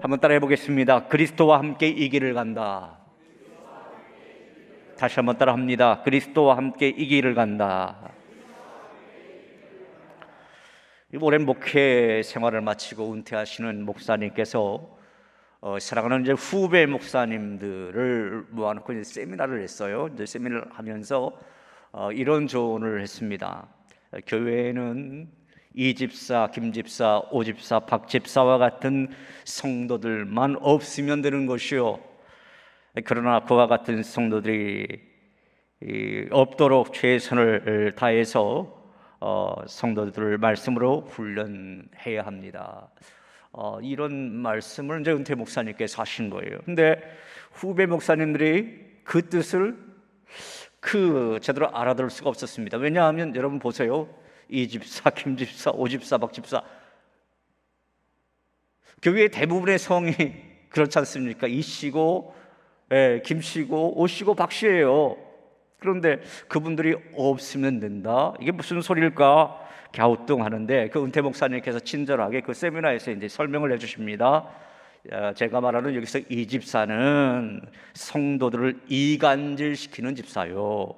한번 따라해 보겠습니다. 그리스도와 함께 이 길을 간다. 다시 한번 따라합니다. 그리스도와 함께 이 길을 간다. 오랜 목회 생활을 마치고 은퇴하시는 목사님께서 사랑하는 이제 후배 목사님들을 모아놓고 이제 세미나를 했어요. 이제 세미나를 하면서 이런 조언을 했습니다. 교회에는 이집사, 김집사, 오집사, 박집사와 같은 성도들만 없으면 되는 것이요, 그러나 그와 같은 성도들이 없도록 최선을 다해서 성도들을 말씀으로 훈련해야 합니다. 이런 말씀을 이제 은퇴 목사님께서 하신 거예요. 근데 후배 목사님들이 그 뜻을 제대로 알아들을 수가 없었습니다. 왜냐하면 여러분 보세요. 이집사, 김집사, 오집사, 박집사, 교회의 대부분의 성이 그렇지 않습니까? 이씨고, 김씨고, 오씨고, 박씨예요. 그런데 그분들이 없으면 된다. 이게 무슨 소리일까? 갸우뚱하는데 그 은퇴 목사님께서 친절하게 그 세미나에서 이제 설명을 해주십니다. 제가 말하는 여기서 이 집사는 성도들을 이간질시키는 집사요.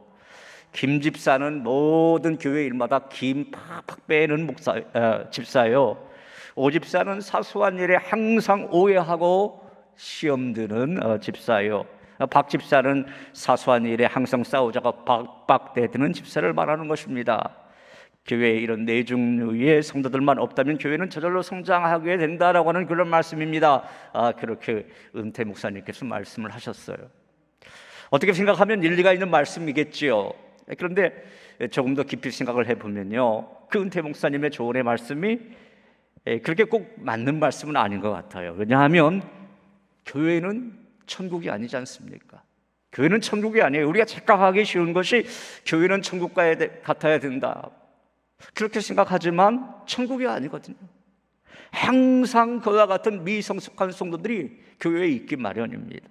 김 집사는 모든 교회 일마다 김 팍팍 빼는 집사요. 오 집사는 사소한 일에 항상 오해하고 시험 드는 집사요. 박 집사는 사소한 일에 항상 싸우자가 박박대드는 집사를 말하는 것입니다. 교회에 이런 네 종류의 성도들만 없다면 교회는 저절로 성장하게 된다라고 하는 그런 말씀입니다. 그렇게 은퇴 목사님께서 말씀을 하셨어요. 어떻게 생각하면 일리가 있는 말씀이겠지요. 그런데 조금 더 깊이 생각을 해보면요, 그 은퇴 목사님의 조언의 말씀이 그렇게 꼭 맞는 말씀은 아닌 것 같아요. 왜냐하면 교회는 천국이 아니지 않습니까? 교회는 천국이 아니에요. 우리가 착각하기 쉬운 것이 교회는 천국 같아야 된다, 그렇게 생각하지만 천국이 아니거든요. 항상 그와 같은 미성숙한 성도들이 교회에 있기 마련입니다.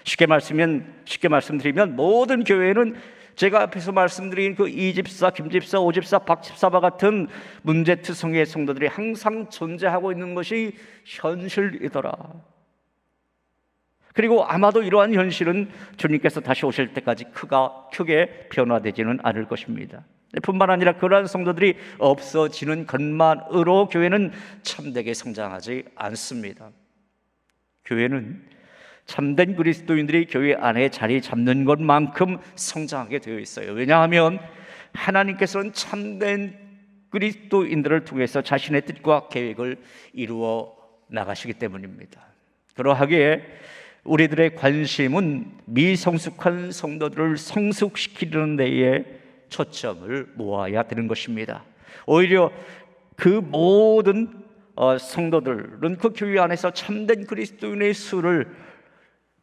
쉽게 말씀드리면 모든 교회는 제가 앞에서 말씀드린 그 이집사, 김집사, 오집사, 박집사와 같은 문제투성이의 성도들이 항상 존재하고 있는 것이 현실이더라. 그리고 아마도 이러한 현실은 주님께서 다시 오실 때까지 크게 변화되지는 않을 것입니다. 뿐만 아니라 그러한 성도들이 없어지는 것만으로 교회는 참되게 성장하지 않습니다. 교회는 참된 그리스도인들이 교회 안에 자리 잡는 것만큼 성장하게 되어 있어요. 왜냐하면 하나님께서는 참된 그리스도인들을 통해서 자신의 뜻과 계획을 이루어 나가시기 때문입니다. 그러하기에 우리들의 관심은 미성숙한 성도들을 성숙시키는 데에 초점을 모아야 되는 것입니다. 오히려 그 모든 성도들은 그 교회 안에서 참된 그리스도인의 수를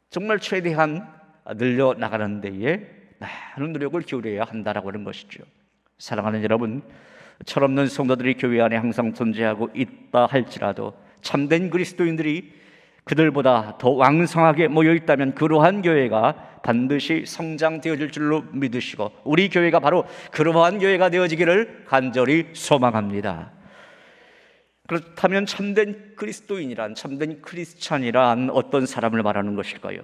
정말 최대한 늘려나가는 데에 많은 노력을 기울여야 한다라고 하는 것이죠. 사랑하는 여러분, 철없는 성도들이 교회 안에 항상 존재하고 있다 할지라도 참된 그리스도인들이 그들보다 더 왕성하게 모여 있다면 그러한 교회가 반드시 성장되어질 줄로 믿으시고 우리 교회가 바로 그러한 교회가 되어지기를 간절히 소망합니다. 그렇다면 참된 그리스도인이란, 참된 크리스찬이란 어떤 사람을 말하는 것일까요?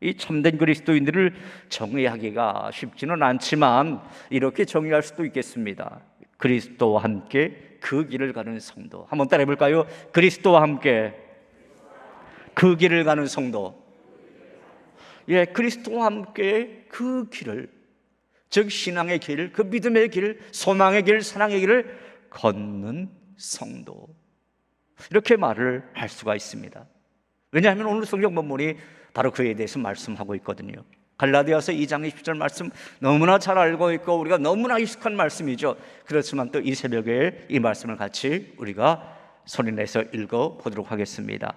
이 참된 그리스도인들을 정의하기가 쉽지는 않지만 이렇게 정의할 수도 있겠습니다. 그리스도와 함께 그 길을 가는 성도. 한번 따라해 볼까요? 그리스도와 함께 그 길을 가는 성도. 그리스도와 함께 그 길을, 즉 신앙의 길, 그 믿음의 길, 소망의 길, 사랑의 길을 걷는 성도, 이렇게 말을 할 수가 있습니다. 왜냐하면 오늘 성경 본문이 바로 그에 대해서 말씀하고 있거든요. 갈라디아서 2장 20절 말씀 너무나 잘 알고 있고 우리가 너무나 익숙한 말씀이죠. 그렇지만 또 이 새벽에 이 말씀을 같이 우리가 소리내서 읽어보도록 하겠습니다.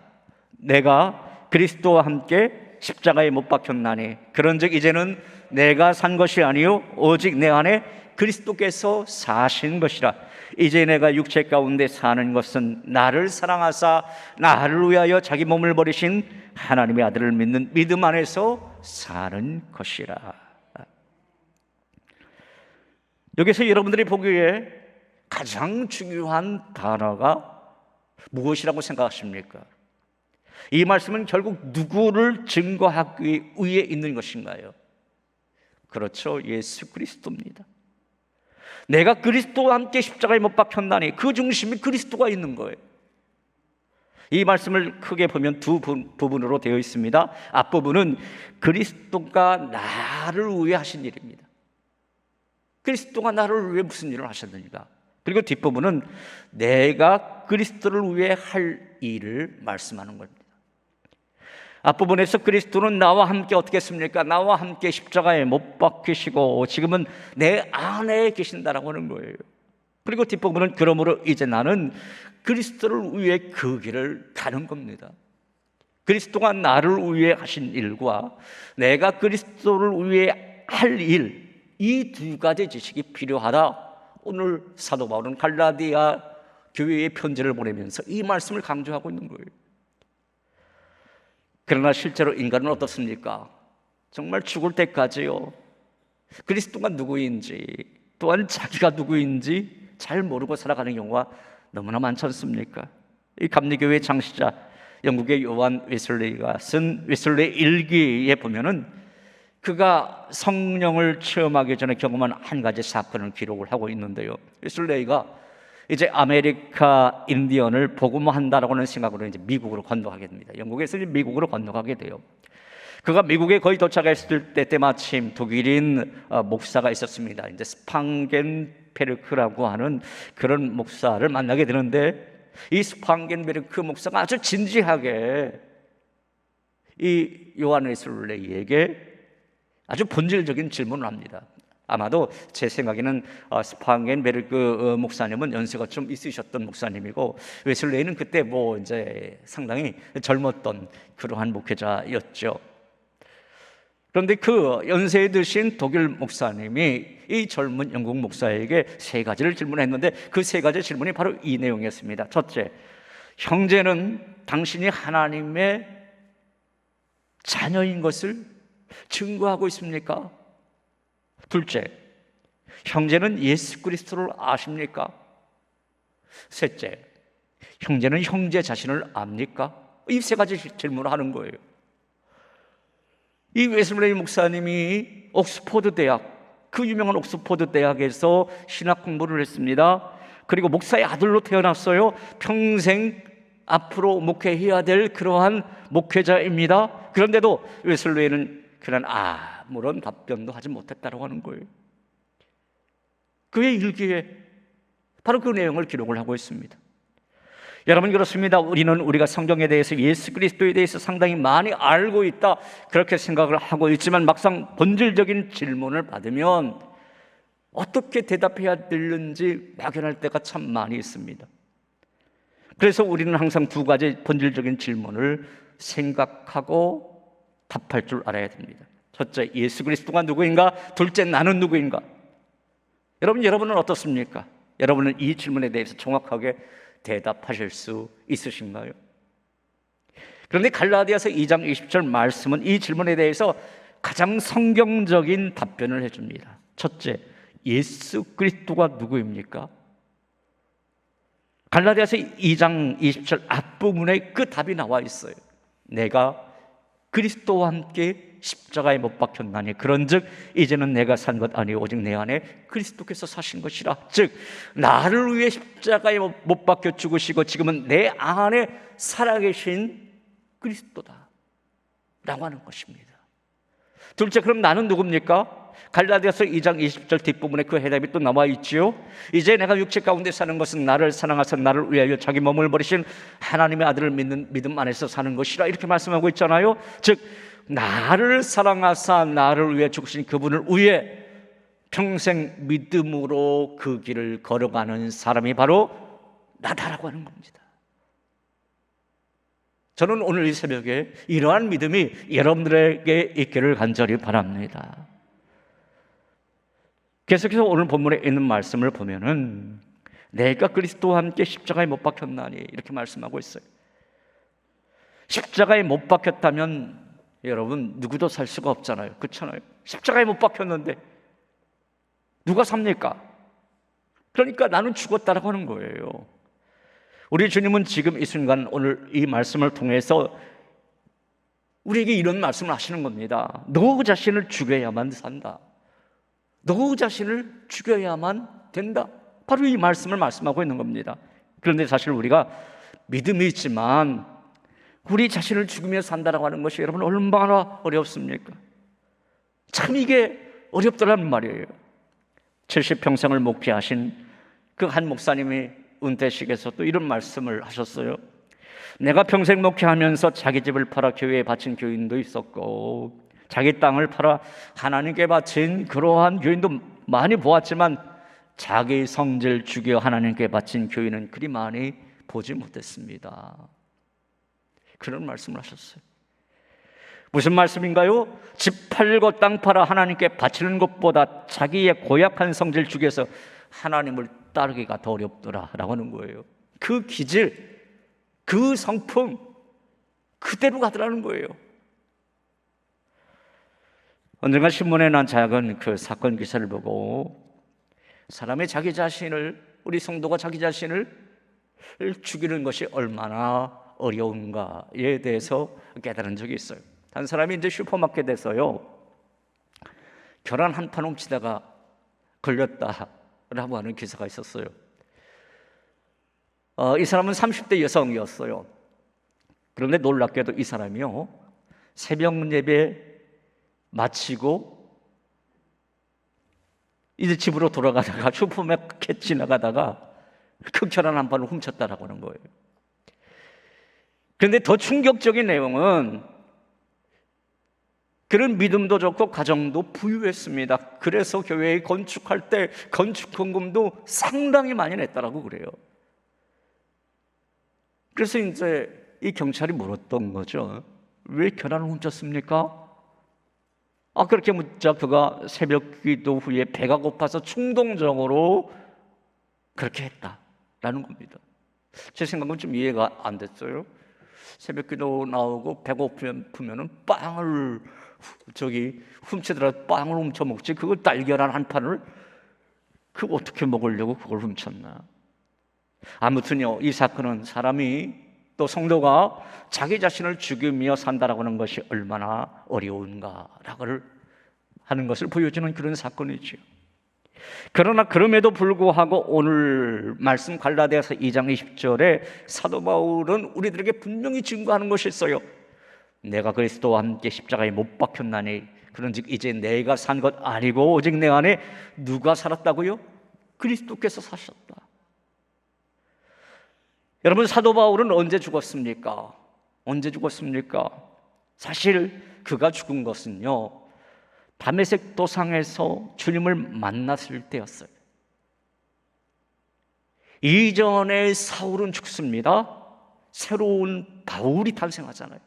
내가 그리스도와 함께 십자가에 못 박혔나니 그런즉 이제는 내가 산 것이 아니요 오직 내 안에 그리스도께서 사신 것이라. 이제 내가 육체 가운데 사는 것은 나를 사랑하사 나를 위하여 자기 몸을 버리신 하나님의 아들을 믿는 믿음 안에서 사는 것이라. 여기서 여러분들이 보기에 가장 중요한 단어가 무엇이라고 생각하십니까? 이 말씀은 결국 누구를 증거하기 위해 있는 것인가요? 그렇죠. 예수 그리스도입니다. 내가 그리스도와 함께 십자가에 못 박혔나니 그 중심이 그리스도가 있는 거예요. 이 말씀을 크게 보면 두 부분으로 되어 있습니다. 앞부분은 그리스도가 나를 위해 하신 일입니다. 그리스도가 나를 위해 무슨 일을 하셨느니까. 그리고 뒷부분은 내가 그리스도를 위해 할 일을 말씀하는 겁니다. 앞부분에서 그리스도는 나와 함께 어떻게 했습니까? 나와 함께 십자가에 못 박히시고 지금은 내 안에 계신다라고 하는 거예요. 그리고 뒷부분은 그러므로 이제 나는 그리스도를 위해 그 길을 가는 겁니다. 그리스도가 나를 위해 하신 일과 내가 그리스도를 위해 할 일, 이 두 가지 지식이 필요하다. 오늘 사도 바울은 갈라디아 교회에 편지를 보내면서 이 말씀을 강조하고 있는 거예요. 그러나 실제로 인간은 어떻습니까? 정말 죽을 때까지요, 그리스도가 누구인지 또한 자기가 누구인지 잘 모르고 살아가는 경우가 너무나 많지 않습니까? 이 감리교회 창시자 영국의 요한 웨슬레이가 쓴 웨슬레이 일기에 보면은 그가 성령을 체험하기 전에 경험한 한 가지 사건을 기록을 하고 있는데요. 웨슬레이가 이제 아메리카 인디언을 복음화한다라고 하는 생각으로 이제 미국으로 건너가게 됩니다. 영국에서 이제 미국으로 건너가게 돼요. 그가 미국에 거의 도착했을 때 때마침 독일인 목사가 있었습니다. 이제 스팡겐베르크라고 하는 그런 목사를 만나게 되는데, 이 스팡겐베르크 목사가 아주 진지하게 이 요한 웨슬레이에게 아주 본질적인 질문을 합니다. 아마도 제 생각에는 스팡겐베르크 목사님은 연세가 좀 있으셨던 목사님이고, 웨슬레이는 그때 뭐 이제 상당히 젊었던 그러한 목회자였죠. 그런데 그 연세에 드신 독일 목사님이 이 젊은 영국 목사에게 세 가지를 질문했는데, 그 세 가지 질문이 바로 이 내용이었습니다. 첫째, 형제는 당신이 하나님의 자녀인 것을 증거하고 있습니까? 둘째, 형제는 예수 그리스도를 아십니까? 셋째, 형제는 형제 자신을 압니까? 이 세 가지 질문을 하는 거예요. 이 웨슬레이 목사님이 옥스퍼드 대학, 그 유명한 옥스퍼드 대학에서 신학 공부를 했습니다. 그리고 목사의 아들로 태어났어요. 평생 앞으로 목회해야 될 그러한 목회자입니다. 그런데도 웨슬레이는 그런 아무런 답변도 하지 못했다고 하는 거예요. 그의 일기에 바로 그 내용을 기록을 하고 있습니다. 여러분, 그렇습니다. 우리가 성경에 대해서, 예수 그리스도에 대해서 상당히 많이 알고 있다, 그렇게 생각을 하고 있지만 막상 본질적인 질문을 받으면 어떻게 대답해야 되는지 막연할 때가 참 많이 있습니다. 그래서 우리는 항상 두 가지 본질적인 질문을 생각하고 답할 줄 알아야 됩니다. 첫째, 예수 그리스도가 누구인가? 둘째, 나는 누구인가? 여러분은 어떻습니까? 여러분은 이 질문에 대해서 정확하게 대답하실 수 있으신가요? 그런데 갈라디아서 2장 20절 말씀은 이 질문에 대해서 가장 성경적인 답변을 해줍니다. 첫째, 예수 그리스도가 누구입니까? 갈라디아서 2장 20절 앞부분에 그 답이 나와 있어요. 내가 그리스도와 함께 십자가에 못 박혔나니 그런즉 이제는 내가 산 것 아니요 오직 내 안에 그리스도께서 사신 것이라. 즉 나를 위해 십자가에 못 박혀 죽으시고 지금은 내 안에 살아계신 그리스도다 라고 하는 것입니다. 둘째, 그럼 나는 누굽니까? 갈라디아서 2장 20절 뒷부분에 그 해답이 또 나와 있지요. 이제 내가 육체 가운데 사는 것은 나를 사랑하사 나를 위하여 자기 몸을 버리신 하나님의 아들을 믿는 믿음 안에서 사는 것이라, 이렇게 말씀하고 있잖아요. 즉 나를 사랑하사 나를 위해 죽으신 그분을 위해 평생 믿음으로 그 길을 걸어가는 사람이 바로 나다라고 하는 겁니다. 저는 오늘 이 새벽에 이러한 믿음이 여러분들에게 있기를 간절히 바랍니다. 계속해서 오늘 본문에 있는 말씀을 보면은 내가 그리스도와 함께 십자가에 못 박혔나니 이렇게 말씀하고 있어요. 십자가에 못 박혔다면 여러분 누구도 살 수가 없잖아요. 그렇잖아요. 십자가에 못 박혔는데 누가 삽니까? 그러니까 나는 죽었다라고 하는 거예요. 우리 주님은 지금 이 순간 오늘 이 말씀을 통해서 우리에게 이런 말씀을 하시는 겁니다. 너 자신을 죽여야만 산다. 너 자신을 죽여야만 된다. 바로 이 말씀을 말씀하고 있는 겁니다. 그런데 사실 우리가 믿음이 있지만 우리 자신을 죽이며 산다라고 하는 것이 여러분 얼마나 어렵습니까? 참 이게 어렵더라는 말이에요. 70평생을 목회하신 그 한 목사님이 은퇴식에서 또 이런 말씀을 하셨어요. 내가 평생 목회하면서 자기 집을 팔아 교회에 바친 교인도 있었고 자기 땅을 팔아 하나님께 바친 그러한 교인도 많이 보았지만 자기 성질 죽여 하나님께 바친 교인은 그리 많이 보지 못했습니다. 그런 말씀을 하셨어요. 무슨 말씀인가요? 집 팔고 땅 팔아 하나님께 바치는 것보다 자기의 고약한 성질 죽여서 하나님을 따르기가 더 어렵더라라고 하는 거예요. 그 기질, 그 성품 그대로 가더라는 거예요. 언젠가 신문에 난 작은 그 사건 기사를 보고 사람이 자기 자신을, 우리 성도가 자기 자신을 죽이는 것이 얼마나 어려운가에 대해서 깨달은 적이 있어요. 한 사람이 이제 슈퍼마켓에서요 계란 한 판 훔치다가 걸렸다라고 하는 기사가 있었어요. 이 사람은 30대 여성이었어요. 그런데 놀랍게도 이 사람이요 새벽 예배 마치고 이제 집으로 돌아가다가 슈퍼마켓 지나가다가 그 계란 한 판을 훔쳤다라고 하는 거예요. 그런데 더 충격적인 내용은 그런 믿음도 좋고 가정도 부유했습니다. 그래서 교회에 건축할 때 건축헌금도 상당히 많이 냈다라고 그래요. 그래서 이제 이 경찰이 물었던 거죠. 왜 계란을 훔쳤습니까? 그렇게 묻자 그가 새벽 기도 후에 배가 고파서 충동적으로 그렇게 했다라는 겁니다. 제 생각은 좀 이해가 안 됐어요. 새벽 기도 나오고 배고프면은 빵을 훔치더라도 빵을 훔쳐 먹지 그걸 달걀 한 판을 그거 어떻게 먹으려고 그걸 훔쳤나. 아무튼요 이 사건은 사람이 또 성도가 자기 자신을 죽이며 산다라고 하는 것이 얼마나 어려운가라고 하는 것을 보여주는 그런 사건이죠. 그러나 그럼에도 불구하고 오늘 말씀 갈라디아서 2장 20절에 사도 바울은 우리들에게 분명히 증거하는 것이 있어요. 내가 그리스도와 함께 십자가에 못 박혔나니 그런즉 이제 내가 산 것 아니고 오직 내 안에 누가 살았다고요? 그리스도께서 사셨다. 여러분 사도 바울은 언제 죽었습니까? 언제 죽었습니까? 사실 그가 죽은 것은요 다메섹 도상에서 주님을 만났을 때였어요. 이전에 사울은 죽습니다. 새로운 바울이 탄생하잖아요.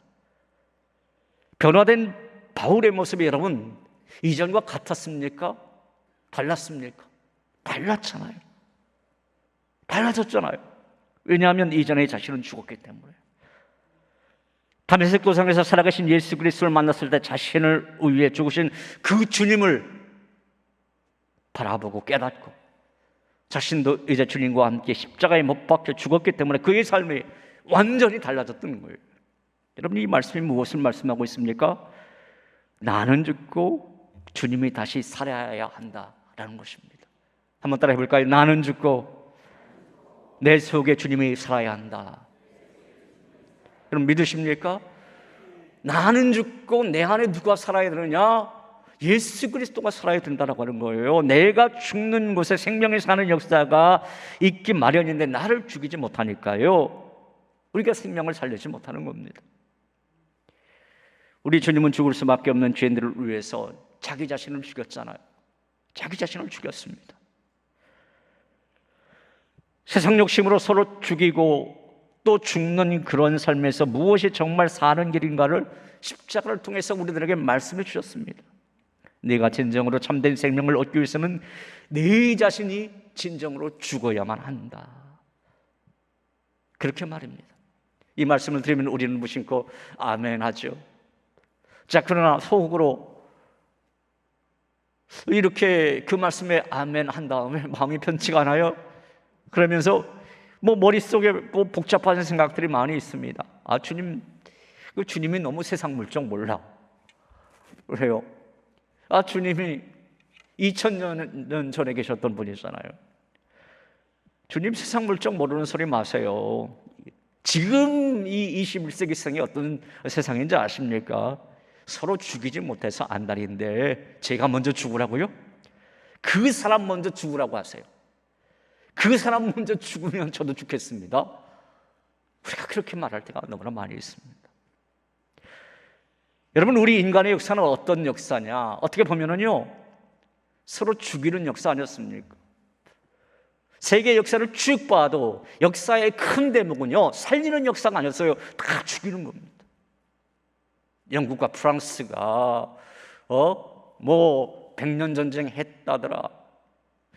변화된 바울의 모습이 여러분 이전과 같았습니까? 달랐습니까? 달랐잖아요. 달라졌잖아요. 왜냐하면 이전에 자신은 죽었기 때문에. 다메섹 도상에서 살아계신 예수 그리스도를 만났을 때 자신을 위해 죽으신 그 주님을 바라보고 깨닫고 자신도 이제 주님과 함께 십자가에 못 박혀 죽었기 때문에 그의 삶이 완전히 달라졌던 거예요. 여러분 이 말씀이 무엇을 말씀하고 있습니까? 나는 죽고 주님이 다시 살아야 한다라는 것입니다. 한번 따라 해볼까요? 나는 죽고 내 속에 주님이 살아야 한다. 여러분 믿으십니까? 나는 죽고 내 안에 누가 살아야 되느냐? 예수 그리스도가 살아야 된다라고 하는 거예요. 내가 죽는 곳에 생명이 사는 역사가 있기 마련인데 나를 죽이지 못하니까요 우리가 생명을 살리지 못하는 겁니다. 우리 주님은 죽을 수밖에 없는 죄인들을 위해서 자기 자신을 죽였잖아요. 자기 자신을 죽였습니다. 세상 욕심으로 서로 죽이고 또 죽는 그런 삶에서 무엇이 정말 사는 길인가를 십자가를 통해서 우리들에게 말씀해 주셨습니다. 네가 진정으로 참된 생명을 얻기 위해서는 네 자신이 진정으로 죽어야만 한다. 그렇게 말입니다. 이 말씀을 들으면 우리는 무심코 아멘 하죠. 자, 그러나 속으로 이렇게 그 말씀에 아멘 한 다음에 마음이 편치가 않아요. 그러면서 머릿속에 복잡한 생각들이 많이 있습니다. 주님, 주님이 너무 세상 물정 몰라. 그래요. 주님이 2000년 전에 계셨던 분이잖아요. 주님 세상 물정 모르는 소리 마세요. 지금 이 21세기 세상이 어떤 세상인지 아십니까? 서로 죽이지 못해서 안달인데 제가 먼저 죽으라고요? 그 사람 먼저 죽으라고 하세요. 그 사람 먼저 죽으면 저도 죽겠습니다. 우리가 그렇게 말할 때가 너무나 많이 있습니다. 여러분, 우리 인간의 역사는 어떤 역사냐? 어떻게 보면은요, 서로 죽이는 역사 아니었습니까? 세계 역사를 쭉 봐도 역사의 큰 대목은요, 살리는 역사가 아니었어요. 다 죽이는 겁니다. 영국과 프랑스가 100년 전쟁 했다더라.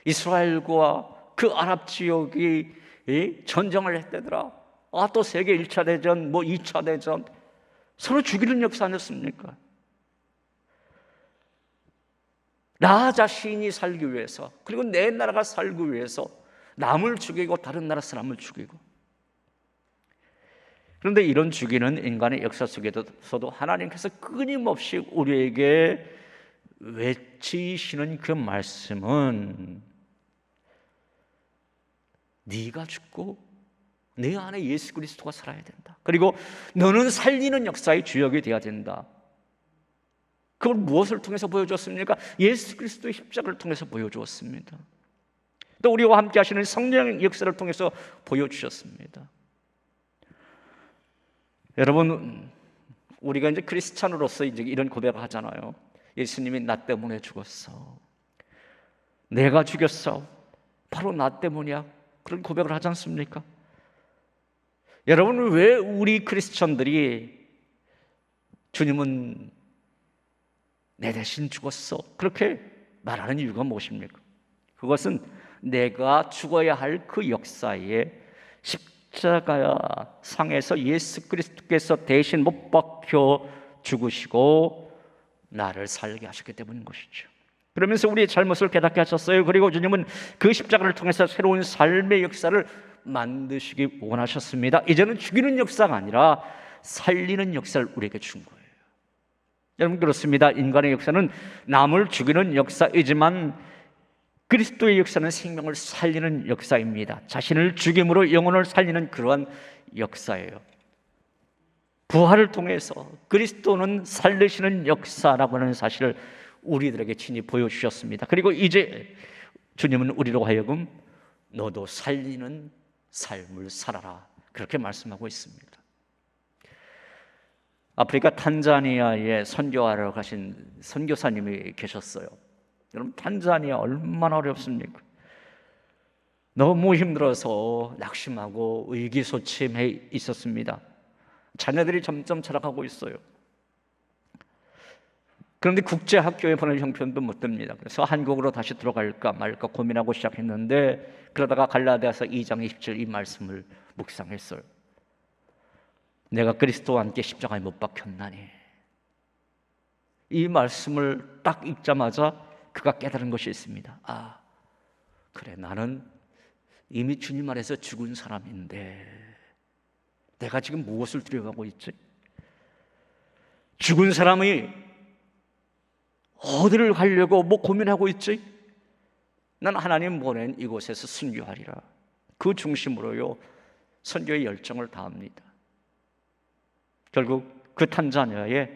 이스라엘과 그 아랍 지역이 전쟁을 했다더라. 또 세계 1차 대전, 2차 대전, 서로 죽이는 역사 아니었습니까? 나 자신이 살기 위해서, 그리고 내 나라가 살기 위해서 남을 죽이고 다른 나라 사람을 죽이고. 그런데 이런 죽이는 인간의 역사 속에서도 하나님께서 끊임없이 우리에게 외치시는 그 말씀은 네가 죽고 내 안에 예수 그리스도가 살아야 된다. 그리고 너는 살리는 역사의 주역이 되어야 된다. 그걸 무엇을 통해서 보여주었습니까? 예수 그리스도의 십자가를 통해서 보여주었습니다. 또 우리와 함께 하시는 성령의 역사를 통해서 보여주셨습니다. 여러분, 우리가 이제 크리스찬으로서 이제 이런 고백을 하잖아요. 예수님이 나 때문에 죽었어. 내가 죽였어. 바로 나 때문이야. 그런 고백을 하지 않습니까? 여러분, 왜 우리 크리스천들이 주님은 내 대신 죽었어 그렇게 말하는 이유가 무엇입니까? 그것은 내가 죽어야 할 그 역사에 십자가 상에서 예수 그리스도께서 대신 못 박혀 죽으시고 나를 살게 하셨기 때문인 것이죠. 그러면서 우리의 잘못을 깨닫게 하셨어요. 그리고 주님은 그 십자가를 통해서 새로운 삶의 역사를 만드시기 원하셨습니다. 이제는 죽이는 역사가 아니라 살리는 역사를 우리에게 준 거예요. 여러분, 그렇습니다. 인간의 역사는 남을 죽이는 역사이지만 그리스도의 역사는 생명을 살리는 역사입니다. 자신을 죽임으로 영혼을 살리는 그러한 역사예요. 부활을 통해서 그리스도는 살리시는 역사라고 하는 사실을 우리들에게 친히 보여주셨습니다. 그리고 이제 주님은 우리로 하여금 너도 살리는 삶을 살아라 그렇게 말씀하고 있습니다. 아프리카 탄자니아에 선교하러 가신 선교사님이 계셨어요. 여러분, 탄자니아 얼마나 어렵습니까? 너무 힘들어서 낙심하고 의기소침해 있었습니다. 자녀들이 점점 자라가고 있어요. 그런데 국제학교에 보낼 형편도 못 듭니다. 그래서 한국으로 다시 들어갈까 말까 고민하고 시작했는데, 그러다가 갈라디아서 2장 27 이 말씀을 묵상했어요. 내가 그리스도와 함께 십자가에 못 박혔나니. 이 말씀을 딱 읽자마자 그가 깨달은 것이 있습니다. 그래, 나는 이미 주님 안에서 죽은 사람인데 내가 지금 무엇을 두려워하고 있지? 죽은 사람이 어디를 가려고 고민하고 있지? 난 하나님 보낸 이곳에서 순교하리라. 그 중심으로요 선교의 열정을 다합니다. 결국 그 탄자니아에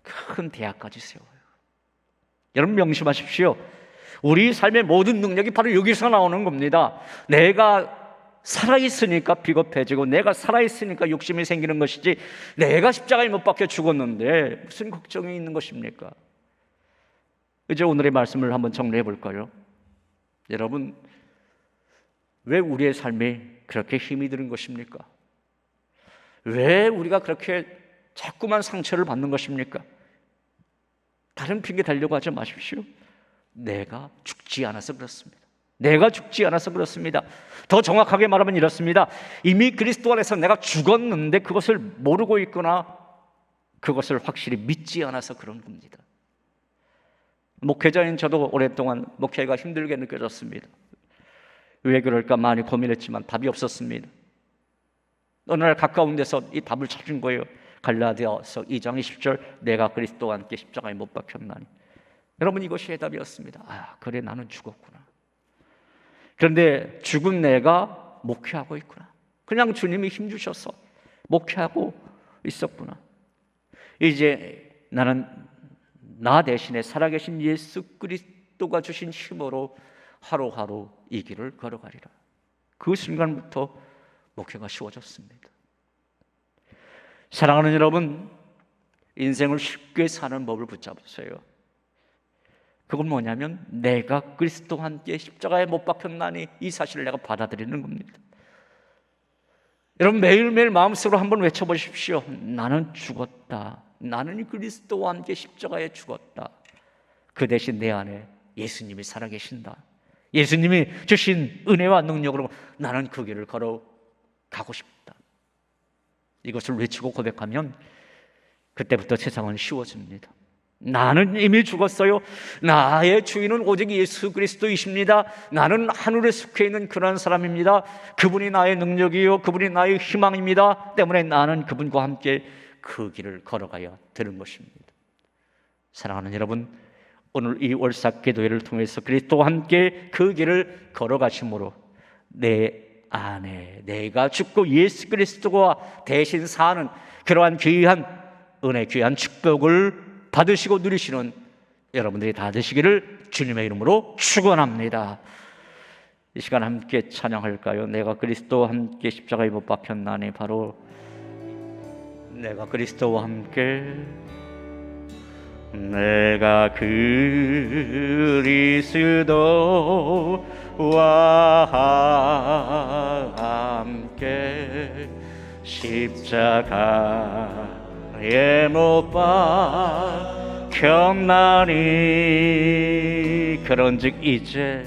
큰 대학까지 세워요. 여러분, 명심하십시오. 우리 삶의 모든 능력이 바로 여기서 나오는 겁니다. 내가 살아있으니까 비겁해지고 내가 살아있으니까 욕심이 생기는 것이지, 내가 십자가에 못 박혀 죽었는데 무슨 걱정이 있는 것입니까? 이제 오늘의 말씀을 한번 정리해 볼까요? 여러분, 왜 우리의 삶이 그렇게 힘이 드는 것입니까? 왜 우리가 그렇게 자꾸만 상처를 받는 것입니까? 다른 핑계 대려고 하지 마십시오. 내가 죽지 않아서 그렇습니다. 내가 죽지 않아서 그렇습니다. 더 정확하게 말하면 이렇습니다. 이미 그리스도 안에서 내가 죽었는데 그것을 모르고 있거나 그것을 확실히 믿지 않아서 그런 겁니다. 목회자인 저도 오랫동안 목회가 힘들게 느껴졌습니다. 왜 그럴까 많이 고민했지만 답이 없었습니다. 어느 날 가까운 데서 이 답을 찾은 거예요. 갈라디아서 2장 20절, 내가 그리스도와 함께 십자가에 못 박혔나니. 여러분, 이것이 해답이었습니다. 아, 그래, 나는 죽었구나. 그런데 죽은 내가 목회하고 있구나. 그냥 주님이 힘주셔서 목회하고 있었구나. 이제 나는 나 대신에 살아계신 예수 그리스도가 주신 힘으로 하루하루 이 길을 걸어가리라. 그 순간부터 목회가 쉬워졌습니다. 사랑하는 여러분, 인생을 쉽게 사는 법을 붙잡으세요. 그건 뭐냐면 내가 그리스도와 함께 십자가에 못 박혔나니 이 사실을 내가 받아들이는 겁니다. 여러분, 매일매일 마음속으로 한번 외쳐보십시오. 나는 죽었다. 나는 그리스도와 함께 십자가에 죽었다. 그 대신 내 안에 예수님이 살아계신다. 예수님이 주신 은혜와 능력으로 나는 그 길을 걸어가고 싶다. 이것을 외치고 고백하면 그때부터 세상은 쉬워집니다. 나는 이미 죽었어요. 나의 주인은 오직 예수 그리스도이십니다. 나는 하늘에 속해 있는 그런 사람입니다. 그분이 나의 능력이요, 그분이 나의 희망입니다. 때문에 나는 그분과 함께 그 길을 걸어가야 되는 것입니다. 사랑하는 여러분, 오늘 이 월삭 기도회를 통해서 그리스도와 함께 그 길을 걸어가심으로 내 안에 내가 죽고 예수 그리스도가 대신 사는 그러한 귀한 은혜, 귀한 축복을 받으시고 누리시는 여러분들이 다 되시기를 주님의 이름으로 축원합니다. 이 시간 함께 찬양할까요? 내가 그리스도와 함께 십자가에 못 박혔나니. 바로 내가 그리스도와 함께, 내가 그리스도와 함께 십자가에 못 박혔나니. 그런즉 이제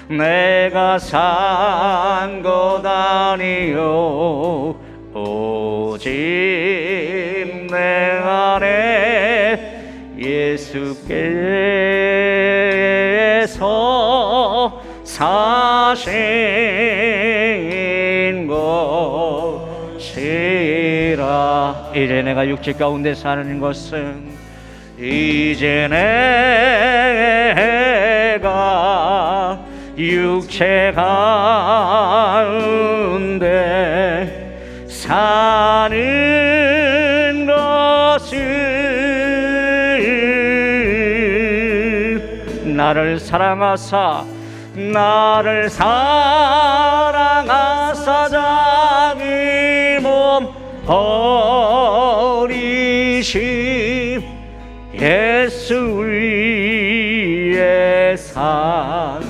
내가 산 것 아니요 오직 내 안에 예수께서 사신 것이라. 이제 내가 육체 가운데 사는 것은, 이제 내가 육체 가운데 사는 것은 나를 사랑하사 자기 몸 버리신 예수 위에 산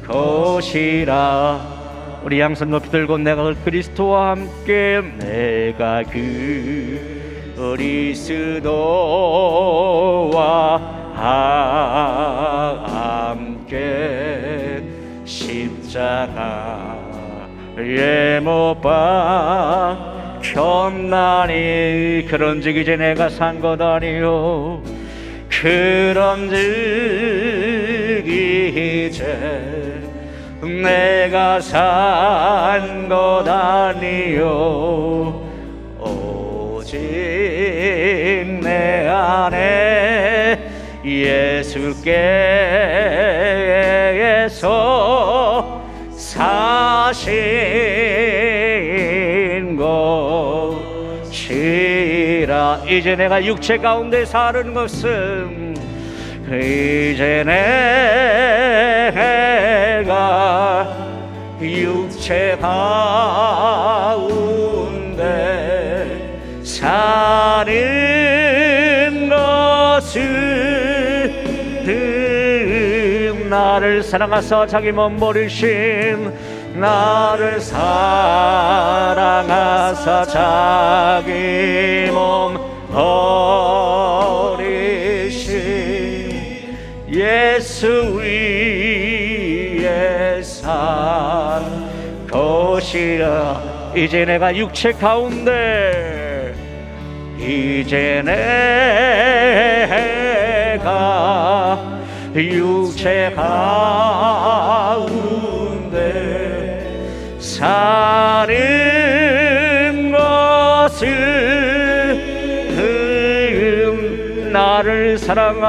것이라. 우리 양손 높이 들고 내가 그리스도와 함께, 내가 그리스도와 함께 십자가에 못 박혔나니. 그런즉 이제 내가 산 것 아니요 그런즉 이제 내가 산 것 아니요 오직 내 안에 예수께서 사신 것이라. 이제 내가 육체 가운데 사는 것은, 이제 내가 육체 가운데 사는 것은 나를 사랑하사 자기 몸 버리신, 나를 사랑하사 자기 몸 버리신 예수 위에 산 것이라. 이제 내가 육체 가운데 이제 내가 육체 가운데 사는 것을 나를 사랑하사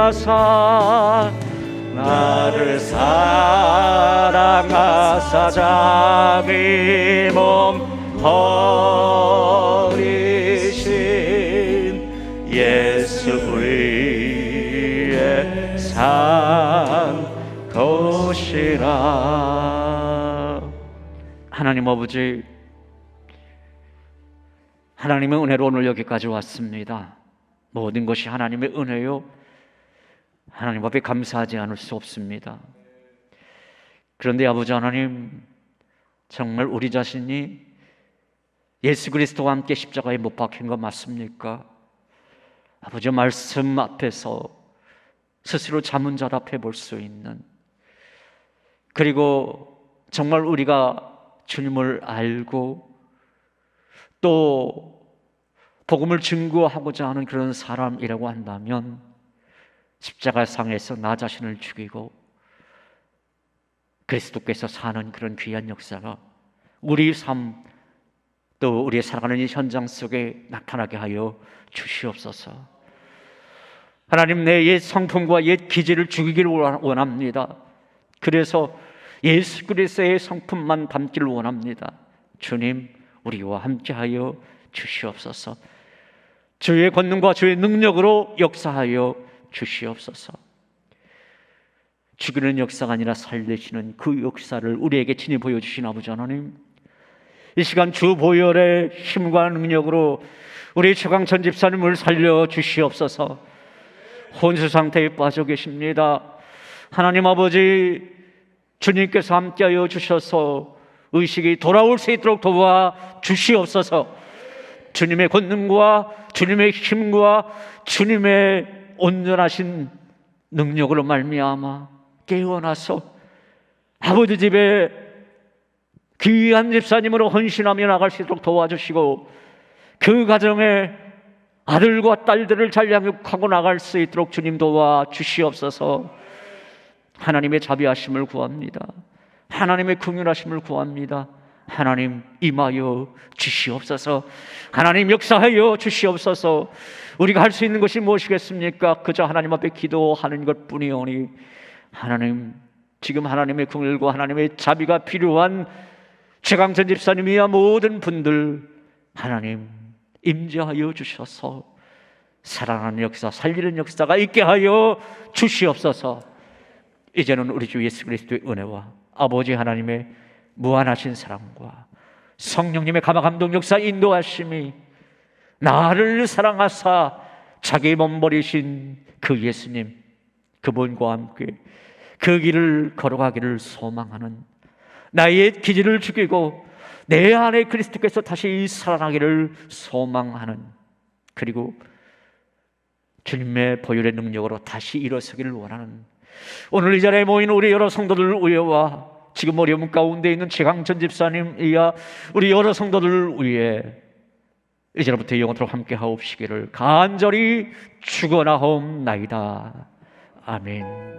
자기 몸 버리신 예수 위에 산 것이라. 하나님 아버지, 하나님의 은혜로 오늘 여기까지 왔습니다. 모든 것이 하나님의 은혜요, 하나님 앞에 감사하지 않을 수 없습니다. 그런데 아버지 하나님, 정말 우리 자신이 예수 그리스도와 함께 십자가에 못 박힌 거 맞습니까? 아버지 말씀 앞에서 스스로 자문자답해 볼 수 있는, 그리고 정말 우리가 주님을 알고 또 복음을 증거하고자 하는 그런 사람이라고 한다면 십자가상에서 나 자신을 죽이고 그리스도께서 사는 그런 귀한 역사가 우리 삶, 또 우리의 살아가는 이 현장 속에 나타나게 하여 주시옵소서. 하나님, 내 옛 성품과 옛 기질을 죽이기를 원합니다. 그래서 예수 그리스도의 성품만 담기를 원합니다. 주님, 우리와 함께하여 주시옵소서. 주의 권능과 주의 능력으로 역사하여 주시옵소서. 죽이는 역사가 아니라 살리시는 그 역사를 우리에게 친히 보여주신 아버지 하나님, 이 시간 주 보혈의 힘과 능력으로 우리 최강천 집사님을 살려 주시옵소서. 혼수 상태에 빠져 계십니다. 하나님 아버지, 주님께서 함께하여 주셔서 의식이 돌아올 수 있도록 도와 주시옵소서. 주님의 권능과 주님의 힘과 주님의 온전하신 능력으로 말미암아 깨어나서 아버지 집에 귀한 집사님으로 헌신하며 나갈 수 있도록 도와주시고, 그 가정에 아들과 딸들을 잘 양육하고 나갈 수 있도록 주님 도와주시옵소서. 하나님의 자비하심을 구합니다. 하나님의 긍휼하심을 구합니다. 하나님 임하여 주시옵소서. 하나님 역사하여 주시옵소서. 우리가 할 수 있는 것이 무엇이겠습니까? 그저 하나님 앞에 기도하는 것뿐이오니, 하나님, 지금 하나님의 긍휼과 하나님의 자비가 필요한 최강천 집사님이야 모든 분들, 하나님 임재하여 주셔서 살아나는 역사, 살리는 역사가 있게 하여 주시옵소서. 이제는 우리 주 예수 그리스도의 은혜와 아버지 하나님의 무한하신 사랑과 성령님의 감화감동 역사 인도하심이 나를 사랑하사 자기 몸 버리신 그 예수님, 그분과 함께 그 길을 걸어가기를 소망하는, 나의 기질을 죽이고 내 안에 그리스도께서 다시 살아나기를 소망하는, 그리고 주님의 보혈의 능력으로 다시 일어서기를 원하는 오늘 이 자리에 모인 우리 여러 성도들 위해와 지금 어려움 가운데 있는 최강천 집사님이야 우리 여러 성도들 위해 이제부터 영원토록 함께 하옵시기를 간절히 축원하옵나이다. 아멘.